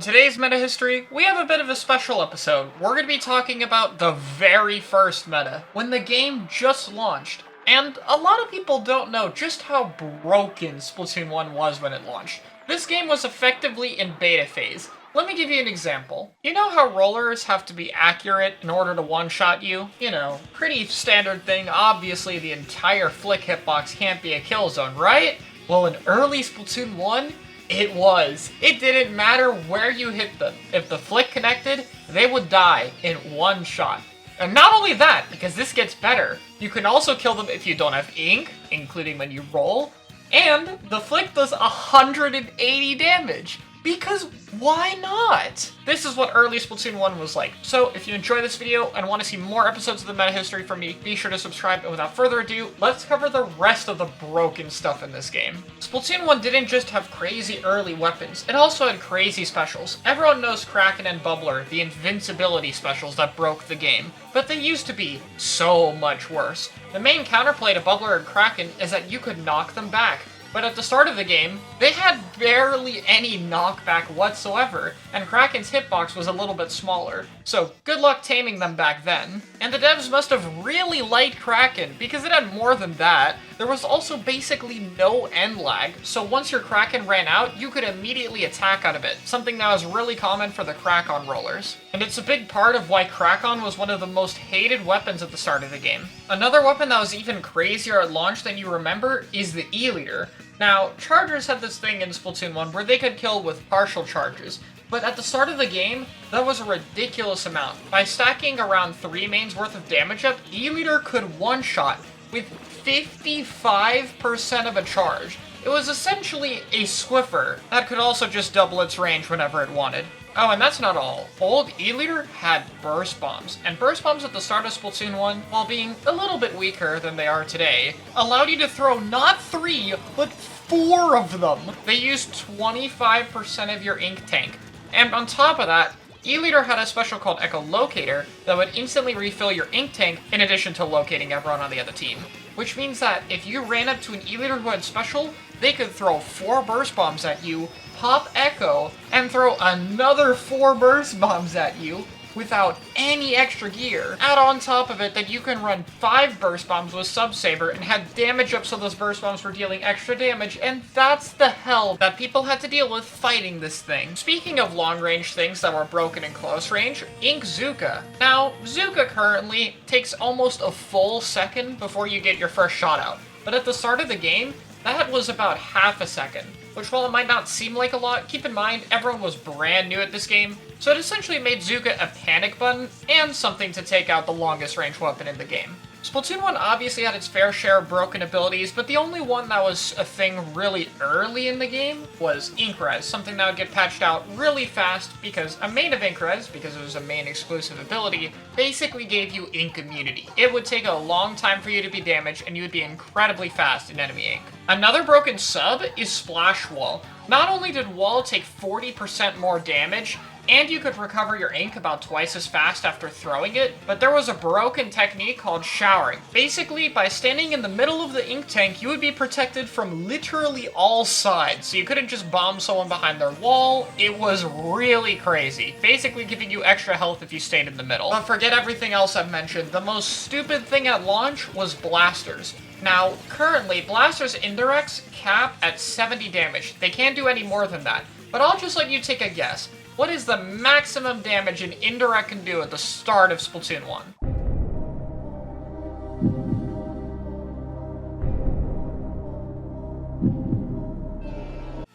In today's meta history, we have a bit of a special episode. We're going to be talking about the very first meta, when the game just launched. And a lot of people don't know just how broken Splatoon 1 was when it launched. This game was effectively in beta phase. Let me give you an example. You know how rollers have to be accurate in order to one-shot you? You know, pretty standard thing. Obviously, the entire flick hitbox can't be a kill zone, right? Well, in early Splatoon 1, it was. It didn't matter where you hit them. If the flick connected, they would die in one shot. And not only that, because this gets better, you can also kill them if you don't have ink, including when you roll, and the flick does 180 damage. Because why not? This is what early Splatoon 1 was like. So if you enjoy this video and want to see more episodes of the meta history from me, be sure to subscribe, and without further ado, let's cover the rest of the broken stuff in this game. Splatoon 1 didn't just have crazy early weapons, it also had crazy specials. Everyone knows Kraken and Bubbler, the invincibility specials that broke the game, but they used to be so much worse. The main counterplay to Bubbler and Kraken is that you could knock them back. But at the start of the game, they had barely any knockback whatsoever, and Kraken's hitbox was a little bit smaller, so good luck taming them back then. And the devs must have really liked Kraken, because it had more than that. There was also basically no end lag, so once your Kraken ran out, you could immediately attack out of it, something that was really common for the Krakon rollers. And it's a big part of why Krakon was one of the most hated weapons at the start of the game. Another weapon that was even crazier at launch than you remember is the E-liter. Now, chargers had this thing in Splatoon 1 where they could kill with partial charges, but at the start of the game, that was a ridiculous amount. By stacking around 3 mains worth of damage up, E-liter could one-shot with 55% of a charge. It was essentially a Swiffer that could also just double its range whenever it wanted. Oh, and that's not all. Old E-liter had burst bombs, and burst bombs at the start of Splatoon 1, while being a little bit weaker than they are today, allowed you to throw not 3, but 4 of them. They used 25% of your ink tank. And on top of that, E-liter had a special called Echolocator that would instantly refill your ink tank in addition to locating everyone on the other team. Which means that if you ran up to an E-liter who had special, they could throw 4 burst bombs at you, pop Echo, and throw another 4 burst bombs at you without any extra gear. Add on top of it that you can run 5 burst bombs with Sub-Saber and had damage up so those burst bombs were dealing extra damage, and that's the hell that people had to deal with fighting this thing. Speaking of long-range things that were broken in close range, Ink Zuka. Now, Zuka currently takes almost a full second before you get your first shot out, but at the start of the game, that was about half a second, which while it might not seem like a lot, keep in mind everyone was brand new at this game, so it essentially made Zuka a panic button and something to take out the longest range weapon in the game. Splatoon 1 obviously had its fair share of broken abilities, but the only one that was a thing really early in the game was Ink Res, something that would get patched out really fast because a main of Ink Res, because it was a main exclusive ability, basically gave you ink immunity. It would take a long time for you to be damaged, and you would be incredibly fast in enemy ink. Another broken sub is Splash Wall. Not only did Wall take 40% more damage, and you could recover your ink about twice as fast after throwing it, but there was a broken technique called showering. Basically, by standing in the middle of the ink tank, you would be protected from literally all sides, so you couldn't just bomb someone behind their wall. It was really crazy, basically giving you extra health if you stayed in the middle. But forget everything else I've mentioned, the most stupid thing at launch was blasters. Now, currently, blasters' indirects cap at 70 damage. They can't do any more than that, but I'll just let you take a guess. What is the maximum damage an indirect can do at the start of Splatoon 1?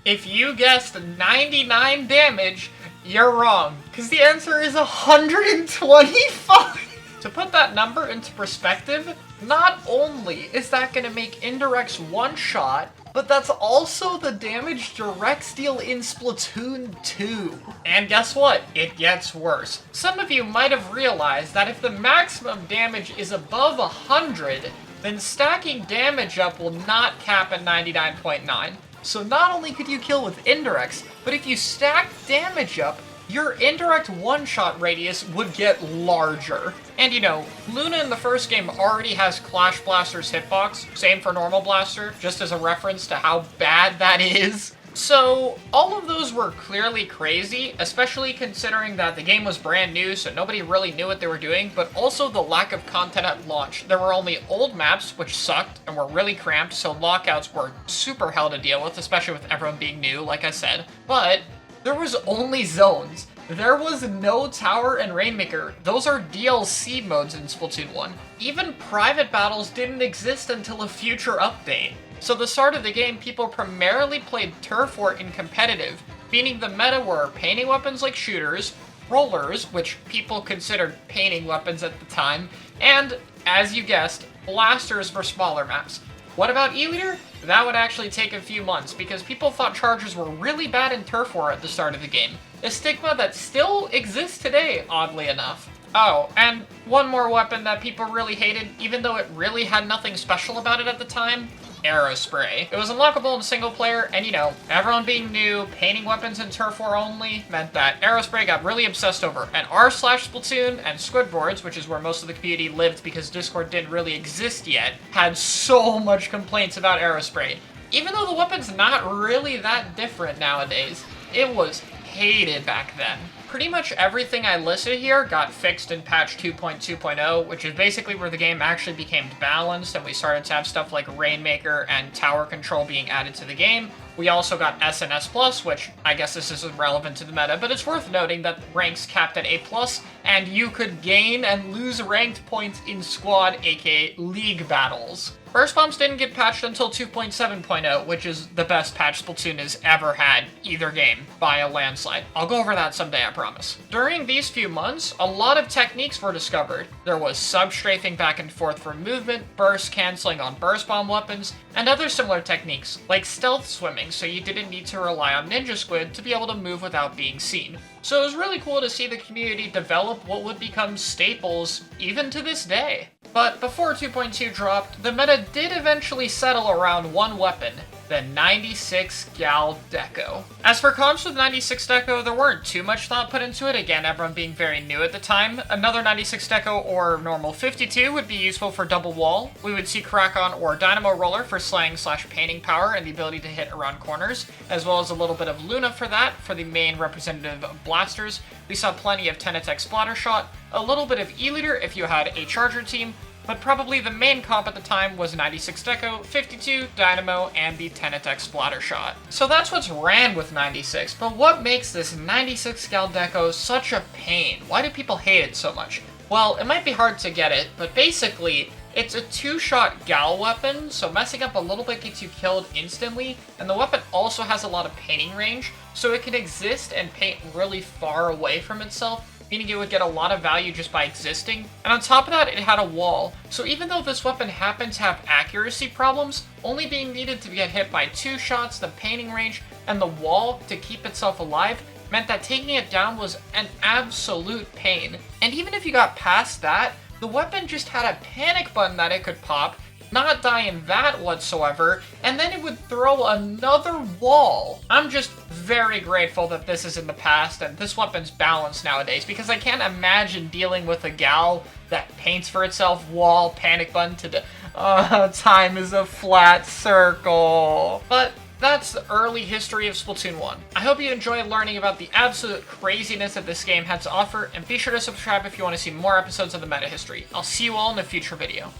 If you guessed 99 damage, you're wrong, because the answer is 125! To put that number into perspective, not only is that going to make indirects one-shot, but that's also the damage directs deal in Splatoon 2. And guess what? It gets worse. Some of you might have realized that if the maximum damage is above 100, then stacking damage up will not cap at 99.9. So not only could you kill with indirects, but if you stack damage up, your indirect one-shot radius would get larger. And you know, Luna in the first game already has Clash Blaster's hitbox, same for normal Blaster, just as a reference to how bad that is. So, all of those were clearly crazy, especially considering that the game was brand new, so nobody really knew what they were doing, but also the lack of content at launch. There were only old maps, which sucked and were really cramped, so lockouts were super hell to deal with, especially with everyone being new, like I said. But there was only zones. There was no tower and Rainmaker. Those are DLC modes in Splatoon 1. Even private battles didn't exist until a future update. So the start of the game, people primarily played Turf War in competitive, meaning the meta were painting weapons like shooters, rollers, which people considered painting weapons at the time, and, as you guessed, blasters for smaller maps. What about E-liter? That would actually take a few months, because people thought chargers were really bad in Turf War at the start of the game. A stigma that still exists today, oddly enough. Oh, and one more weapon that people really hated, even though it really had nothing special about it at the time: Aerospray. It was unlockable in single player, and everyone being new, painting weapons in Turf War only, meant that Aerospray got really obsessed over. And r/Splatoon and Squidboards, which is where most of the community lived because Discord didn't really exist yet, had so much complaints about Aerospray. Even though the weapon's not really that different nowadays, it was hated back then. Pretty much everything I listed here got fixed in patch 2.2.0, which is basically where the game actually became balanced and we started to have stuff like Rainmaker and tower control being added to the game. We also got SNS+, which I guess this isn't relevant to the meta, but it's worth noting that ranks capped at A+, and you could gain and lose ranked points in squad, aka league battles. Burst bombs didn't get patched until 2.7.0, which is the best patch Splatoon has ever had, either game, by a landslide. I'll go over that someday, I promise. During these few months, a lot of techniques were discovered. There was sub-strafing back and forth for movement, burst canceling on burst bomb weapons, and other similar techniques, like stealth swimming, so you didn't need to rely on Ninja Squid to be able to move without being seen. So it was really cool to see the community develop what would become staples even to this day. But before 2.2 dropped, the meta did eventually settle around one weapon, the 96 Gal Deco. As for comps with 96 Deco, there weren't too much thought put into it, again everyone being very new at the time. Another 96 Deco or normal 52 would be useful for double wall. We would see Crack-On or Dynamo Roller for slaying/painting power and the ability to hit around corners, as well as a little bit of Luna for that, for the main representative of blasters. We saw plenty of 10-attack splatter shot, a little bit of E-liter if you had a charger team, but probably the main comp at the time was 96 Deco, 52, Dynamo, and the 10-attack splatter shot. So that's what's ran with 96, but what makes this 96 Gal Deco such a pain? Why do people hate it so much? Well, it might be hard to get it, but basically, it's a 2-shot Gal weapon, so messing up a little bit gets you killed instantly, and the weapon also has a lot of painting range, so it can exist and paint really far away from itself, meaning it would get a lot of value just by existing. And on top of that, it had a wall. So even though this weapon happened to have accuracy problems, only being needed to get hit by 2 shots, the painting range, and the wall to keep itself alive, meant that taking it down was an absolute pain. And even if you got past that, the weapon just had a panic button that it could pop, not die in that whatsoever, and then it would throw another wall. I'm just very grateful that this is in the past and this weapon's balanced nowadays, because I can't imagine dealing with a Gal that paints for itself, wall, panic button to time is a flat circle. But that's the early history of Splatoon 1. I hope you enjoyed learning about the absolute craziness that this game had to offer, and be sure to subscribe if you want to see more episodes of the meta history. I'll see you all in a future video.